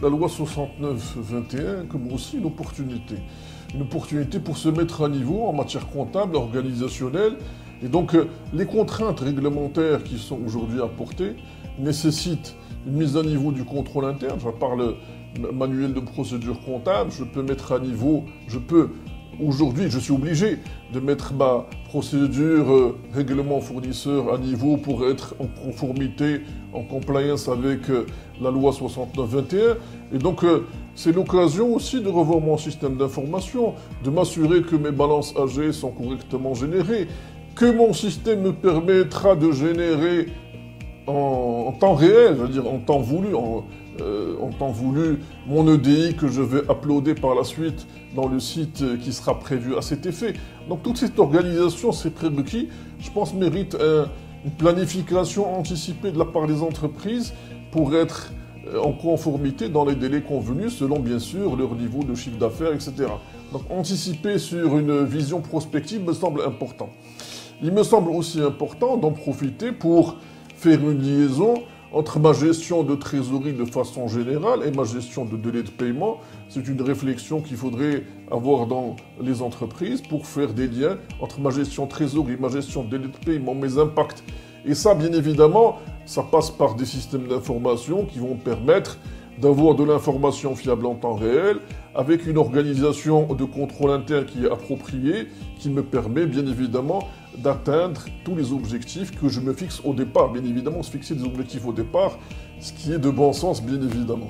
la loi 69-21 comme aussi une opportunité. Une opportunité pour se mettre à niveau en matière comptable, organisationnelle. Et donc, les contraintes réglementaires qui sont aujourd'hui apportées nécessitent une mise à niveau du contrôle interne. Je parle manuel de procédure comptable, je peux mettre à niveau, aujourd'hui, je suis obligé de mettre ma procédure règlement fournisseur à niveau pour être en conformité, en compliance avec la loi 69-21. Et donc, c'est l'occasion aussi de revoir mon système d'information, de m'assurer que mes balances AG sont correctement générées, que mon système me permettra de générer en temps réel, c'est-à-dire en temps voulu, mon EDI que je vais uploader par la suite dans le site qui sera prévu à cet effet. Donc toute cette organisation, ces prérequis, je pense, mérite une planification anticipée de la part des entreprises pour être en conformité dans les délais convenus, selon bien sûr leur niveau de chiffre d'affaires, etc. Donc anticiper sur une vision prospective me semble important. Il me semble aussi important d'en profiter pour faire une liaison entre ma gestion de trésorerie de façon générale et ma gestion de délai de paiement. C'est une réflexion qu'il faudrait avoir dans les entreprises pour faire des liens entre ma gestion de trésorerie, ma gestion de délai de paiement, mes impacts. Et ça, bien évidemment, ça passe par des systèmes d'information qui vont permettre d'avoir de l'information fiable en temps réel, avec une organisation de contrôle interne qui est appropriée, qui me permet bien évidemment d'atteindre tous les objectifs que je me fixe au départ. Bien évidemment, se fixer des objectifs au départ, ce qui est de bon sens, bien évidemment.